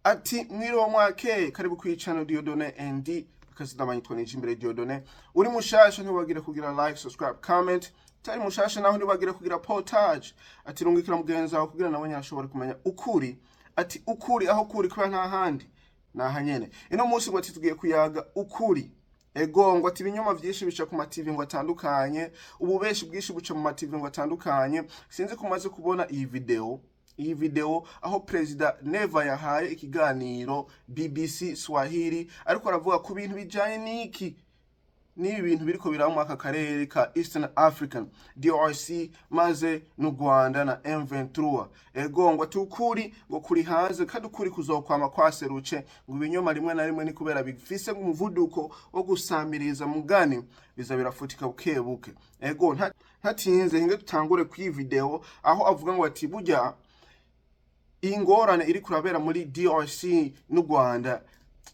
ati mwiriwe mwake karibu kw'icano Dieudonné ND akazina manyitwa Nijimbere Dieudonné. Uri mushasha ntiwagire kugira like, subscribe, comment. Tari mushasha naho ntiwagire kugira partage. Ati rungikira mugenzi wawe kugira nawe nyashobora kumenya ukuri. Ati ukuri aho kuri kwa nta handi naha nyene. Ino munsi ngo ati tugiye kuyaga ukuri. Ego ngo ati ibinyoma vyinshi bica ku TV ngo atandukanye, ububeshi bwinshi buca mu TV ngo atandukanye. Sinzi kumaze kubona iyi video aho President Neva yahaye ikiganiro BBC Swahili ariko aravuga ku bintu bijanye n'ibi bintu biriko biraba mu aka karere ka Eastern African DRC maze n'u Rwanda na M23. Ego ngo tukuri ngo kuri hanze kandi ukuri kuzokwama kwaseruce ngo ibinyoma rimwe na rimwe ni kubera bifise umuvuduko wo gusamiriza mugani biza birafutika bukebuke. Ego ntatinze hinge tutangure ku video aho avuga ngo ati burya ingorane iri kurabera muri DRC n'u Rwanda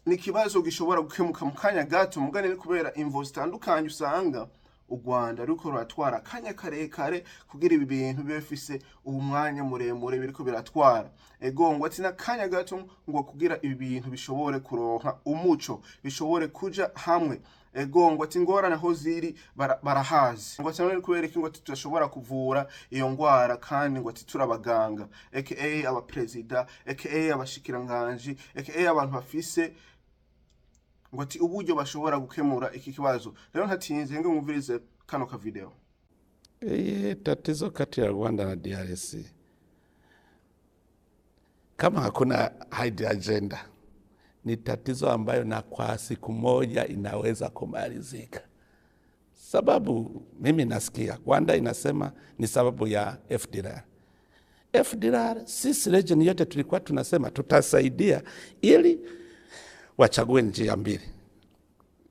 ni kibazo gishobora gukemuka mu kanya gato mugane ni kubera imvo zitandukanye usanga u Rwanda ruko ruratwara kanya karekare kugira ibi bintu bifise umwanya muremure biriko biratwara. Ego ngo ati na kanya gato ngo kugira ibi bintu bishobore kuronka umuco bishobore kuja hamwe. Ego ngo ati ngorane ho ziri barahazi ngo cyane kubera iki ngo tutashobora kuvura iyo ngwara kandi ngo ati turabaganga aka aba president aka abashikiranganje aka abantu bafise ngo ati uburyo bashobora gukemura iki kibazo. Rero ntatinze ngo mwumvirize kano ka video. Tatizo kati ya Rwanda na DRC kama hakuna hide agenda ni tatizo ambayo na kwa siku moja inaweza kumalizika. Sababu mimi nasikia Rwanda inasema ni sababu ya FDLR. FDLR sisi region yote tulikuwa tunasema tutasaidia ili wachague njia mbili.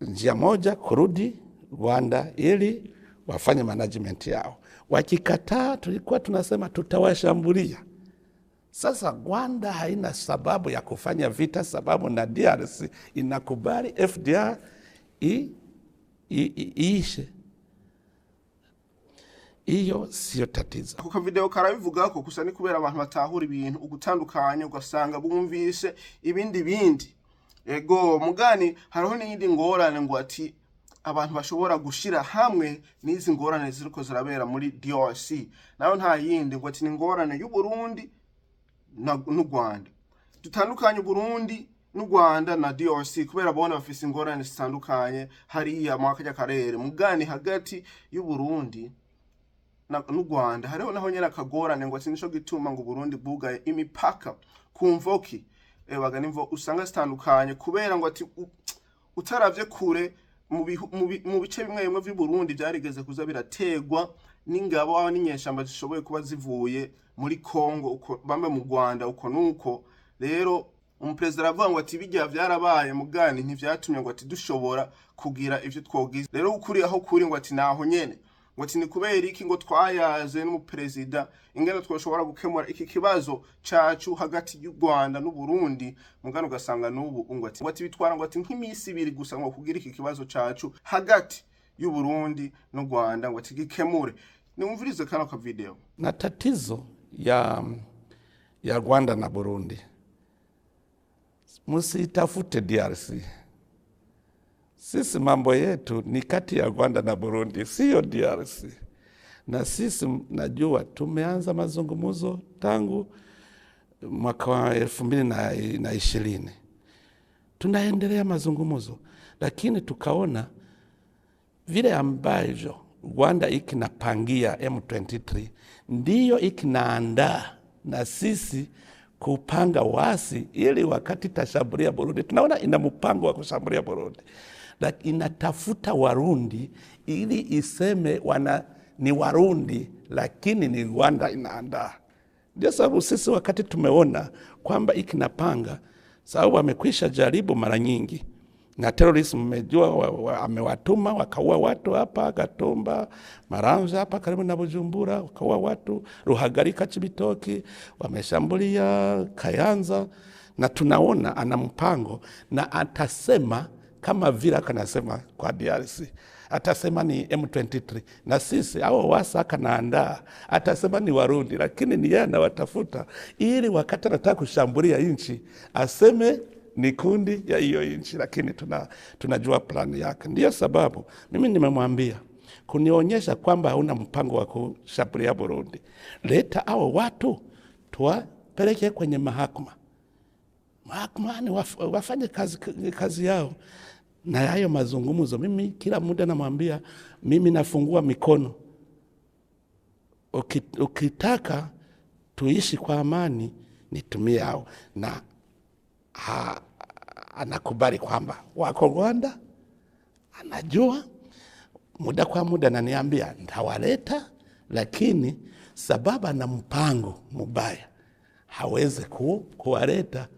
Njia moja kurudi Rwanda ili wafanye management yao. Wakikataa tulikuwa tunasema tutawashambulia. Sasa Rwanda haina sababu ya kufanya vita sababu na DRC inakubali FDLR iishe. Iyo siyo tatizo. Kuko video karabivuga ko gusa ni kubera abantu batahura ibintu ugutandukanye ugasanga bumvise ibindi. Ego mugani hariho n'indi ngorane ngo ati abantu bashobora gushira hamwe n'izi ngorane ziriko zirabera muri DRC. Nayo nta yindi ngo ati ni ngorane y'u Burundi n'u Rwanda. Dutandukanye Burundi n'u Rwanda na DRC kubera bona bafise ingorane zitandukanye hariya mu akajya karere mugani hagati y'u Burundi n'u Rwanda hariho naho nyene akagorane ngo ati nico gituma ngo Burundi bwugaye imipaka kumvoki bagani mvo usanga zitandukanye kubera ngo ati utaravye kure mu bice bimwe bimwe by'u Burundi byarigeze kuza birategwa n'ingabo aho n'inyeshamba zishoboye kuba zivuye muri Kongo uko bamwe mu Rwanda uko nuko. Rero umupresident aravuga ngo ati bijya byarabaye mugani ntivyatumye ngo ati dushobora kugira ivyo twogize. Rero ukuri aho kuri ngo ati naho nyene ngo ati ni kubera iki ngo twayaze n'umupresident ingene twoshobora gukemura iki kibazo cacu hagati y'u Rwanda n'u Burundi mugano ugasanga n'ubu ngo ati bitwara ngo ati nk'imisi ibiri gusa ngo kugira iki kibazo cacu hagati y'u Burundi n'u Rwanda ngo ati gikemure. Niumvirize kano ka video. Na tatizo ya Rwanda na Burundi musitafute DRC. Sisi mambo yetu ni kati ya Rwanda na Burundi, siyo DRC. Na sisi najua tumeanza mazungumzo tangu mwaka wa 2020. Tunaendelea mazungumzo, lakini tukaona vile ambavyo Rwanda ikinapangia M23 ndiyo ikinaandaa na sisi kupanga wasi ili wakati tashambulia Burundi. Tunaona ina mpango wa kushambulia Burundi. Lakini inatafuta Warundi ili iseme ni Warundi lakini ni Rwanda inaandaa. Ndio sababu sisi wakati tumeona kwamba ikinapanga sababu wamekwisha jaribu mara nyingi. Na terrorism mmejua amewatuma wakaua watu hapa Gatumba, Maramvya hapa karibu na Bujumbura wakaua watu, Ruhagarika Cibitoki wameshambulia Kayanza na tunaona ana mpango na atasema kama vile akanasema kwa DRC, atasema ni M23, na sisi au wasa akanaandaa atasema ni Warundi, lakini ni yeye anawatafuta ili wakati anataka kushambulia nchi aseme ni kundi ya hiyo nchi, lakini tunajua plani yake. Ndio sababu mimi nimemwambia kunionyesha kwamba hauna mpango wa kushambulia Burundi, leta hao watu tuwapeleke kwenye mahakama. Mahakamani wafanye kazi yao. Na hayo mazungumzo, mimi kila muda namwambia, mimi nafungua mikono. Ukitaka tuishi kwa amani, nitumie hao. Na anakubali kwamba wako Rwanda, anajua muda kwa muda ananiambia ntawaleta, lakini sababu na mpango mubaya hawezi kuwaleta.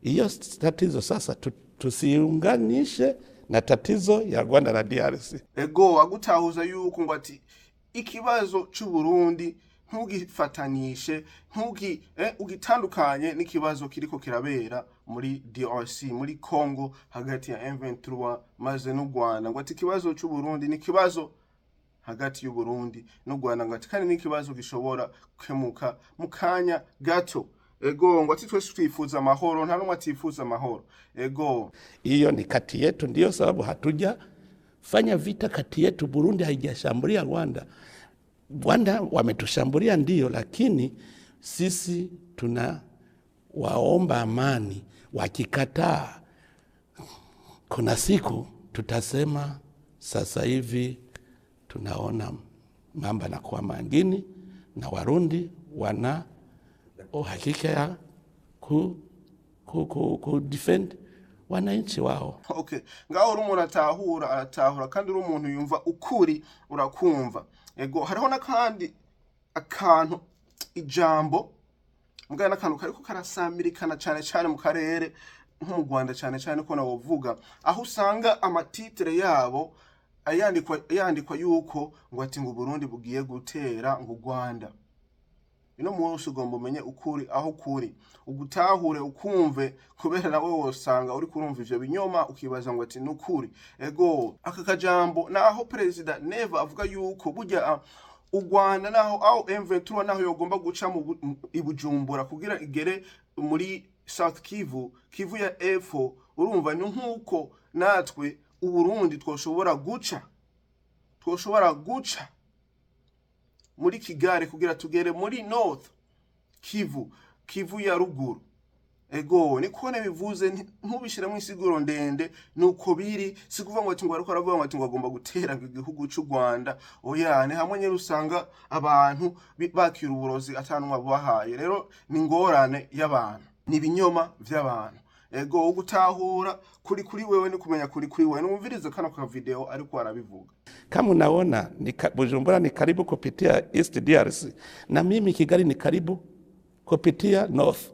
Hiyo tatizo sasa tusiunganishe na tatizo ya Rwanda na DRC. Ego agutahuza yuko ngo ati ikibazo cy'u Burundi ntugifatanishe ugitandukanye n'ikibazo kiriko kirabera muri DRC, muri Congo hagati ya M23 maze n'u Rwanda. Ngo ati ikibazo cy'u Burundi ni kibazo hagati y'u Burundi n'u Rwanda, ngo ati kandi n'ikibazo gishobora kemuka mukanya gato. Ego ngo ati twese twifuza amahoro, nta numwe atifuza amahoro. Ego hiyo ni kati yetu, ndio sababu hatuja fanya vita kati yetu. Burundi haijashambulia Rwanda. Rwanda wametushambulia ndio, lakini sisi tuna waomba amani. Wakikataa, kuna siku tutasema sasa hivi tunaona mambo yanakuwa mengine, na Warundi wana uhakika ya ku defend wananchi wao. Okay, ngaho umuntu atahura kandi uri umuntu yumva ukuri urakumva. Ego hariho nakandi akantu ijambo mugana akantu kariko karasamirikana cyane mu karere nko mu Rwanda cyane ko nawovuga, aho usanga amatitre yabo ayandikwa yuko ngo ati ngo Burundi bugiye gutera ngo Rwanda. Ino munsi ugomba umenye ukuri aho kuri, ugutahure ukumve, kubera nawe wosanga uri kurumva ivyo binyoma ukibaza ngo ati nukuri. Ego aka kajambo naho president Neva avuga yuko burya u Rwanda naho au M23 naho yogomba guca mu Ibujumbura kugira igere muri South Kivu ya Efo, urumva ni nkuko natwe u Burundi twoshobora guca muri Kigali kugira tugere muri North Kivu ya ruguru. Ego ni kone bivuze ntubishire mu isiguro ndende nuko biri, sikuvuga ngo ati ngo ariko aravuga ngo ati ngo agomba gutera igihugu cy'u Rwanda. Oya, ni hamwe nyine usanga abantu bakira uburozi atanwa bahaye. Rero ni ngorane y'abantu, ni binyoma vy'abantu. Ego ugutahura kuri wewe ni kumenya kuri wewe. Numvirize kano ka video ariko arabivuga. Kama unaona Bujumbura ni karibu kupitia East DRC, na mimi Kigali ni karibu kupitia North.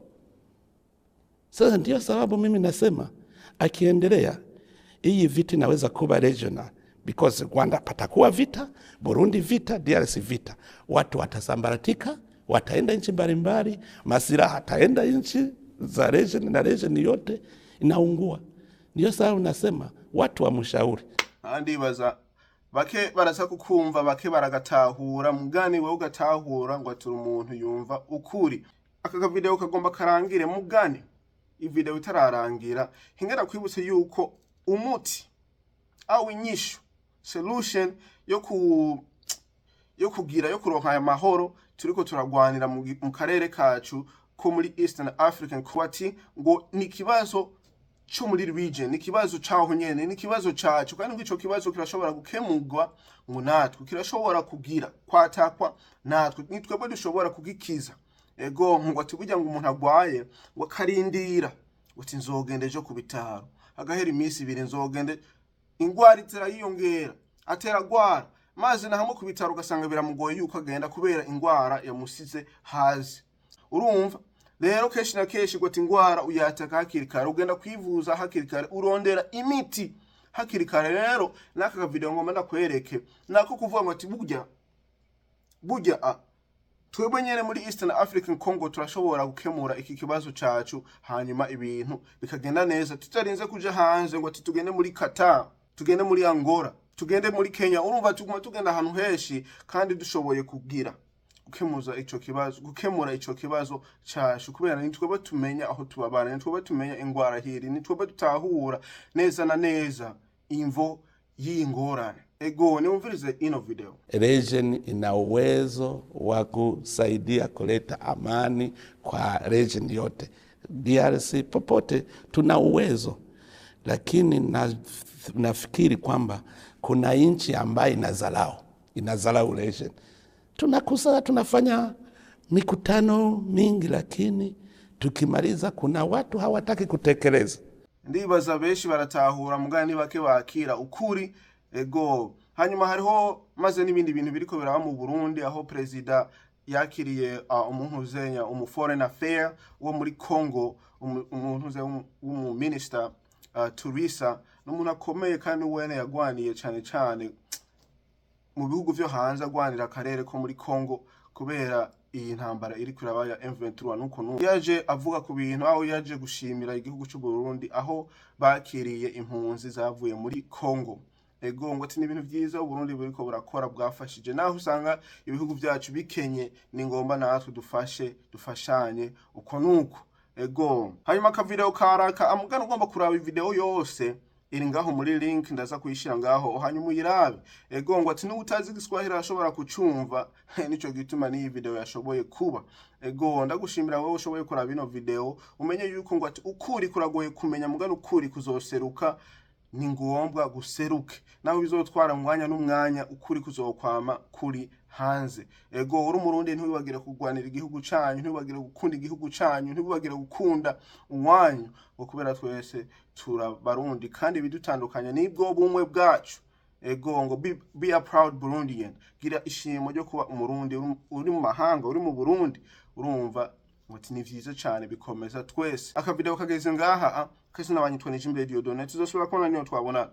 Sasa ndio sababu mimi nasema akiendelea hii vita inaweza kuwa regional, because Rwanda patakuwa vita, Burundi vita, DRC vita. Watu watasambaratika, wataenda nchi mbalimbali, masiraha ataenda nchi za region, na region yote inaungua. Ndio sababu nasema watu wamshauri. Ndibaza bake baraza kukumva, bake baragatahura, mugani wewe ugatahura ngo aturi umuntu yumva ukuri. Aka video kagomba karangire mugani. Video itararangira hingera kwibutse yuko umuti au inyishu solution yo kuronka aya mahoro turiko turagwanira mu karere kacu ko muri Eastern African Quarter, ngo ni kibazo cyo muri region, ni kibazo cyaho nyene, ni kibazo cyacu, kandi ngico kibazo kirashobora gukemurwa ngo natwe kirashobora kugira kwatakwa natwe nitwebwe dushobora kugikiza. Ego ngo ati burya ngo umuntu agwaye ngo karindira uti nzogende jo kubitaro agahera iminsi 2 nzogende, ingwara zirayiyongera atera gwara maze na hamwe kubitaro ugasanga biramugoye yuko agenda kubera ingwara yamusize hazi. Urumva rero keshi na keshi ngo ati ingwara uyataka hakiri kare, ugenda kwivuza hakiri kare, urondera imiti hakiri kare. Rero naka video ngoma ndakwereke nako kuvuga ngo ati burya twebwe nyene muri Eastern African Congo turashobora gukemura iki kibazo cacu hanyuma ibintu bikagenda neza tutarinze kuja hanze ngo tugende muri Qatar, tugende muri Angola, tugende muri Kenya. Urumva tuguma tugenda ahantu heshi kandi dushoboye kugira gukemura ico kibazo cacu kubera ni twebwe tumenya aho tubabana, ni twebwe tumenya ingwara hiri, ni twebwe tutahura neza na neza imvo y'ingorane. Ego niumvirize ino video. Region ina uwezo wa kusaidia kuleta amani kwa region yote. DRC popote tuna uwezo, lakini nafikiri kwamba kuna nchi ambayo inazalau region. Tunafanya mikutano mingi, lakini tukimaliza kuna watu hawataki kutekeleza. Ndibaza benshi baratahura mugani bake bakira ukuri. Ego hanyuma hariho maze n'ibindi bintu biriko biraba mu Burundi aho president yakiriye umuntu foreign affair wo muri Congo, umuntu minister Teresa, n'umuntu akomeye kandi wene yagwaniye cyane mu bihugu vyo hanze agwanira akarere ko muri Congo kubera iyi ntambara iri kuraba ya M23. nuko yaje avuga ku bintu aho yaje gushimira igihugu cy'u Burundi aho bakiriye impunzi zavuye muri Congo. Ego ngo ati ni ibintu byiza u Burundi buriko burakora bwafashije, naho usanga ibihugu byacu bikenye, ni ngomba natwe dufashanye uko nuko. Ego hanyuma ka video karaka amugana ugomba kuraba video yose iri ngaho muri link ndaza kuyishira ngaho hanyuma uyirabe. Ego ngo ati n'utazi igiswahili ashobora kucumva nico gituma ni video yashoboye kuba. Ego ndagushimira wowe ushoboye kuraba ino video umenye yuko ngo ati ukuri kuragoye kumenya mugana ukuri kuzoseruka, ni ngombwa guseruke nawe bizotwara mwanya n'umwanya ukuri kuzokwama kuri hanze. Ego uri Umurundi ntiwibagire kugwanira igihugu canyu, ntiwibagire gukunda igihugu canyu, ntiwibagire gukunda uwanyu, kubera twese turabarundi kandi bidutandukanya nibwo bumwe bwacu. Ego ngo be a proud Burundian, gira ishimo ryo kuba Umurundi uri mu mahanga, uri mu Burundi. Urumva muti ni vyiza cyane bikomeza twese. Aka video kageze ngaha kasi nabanyitwa Nijimbere Dieudonne, tuzosubira kubona niyo twabona.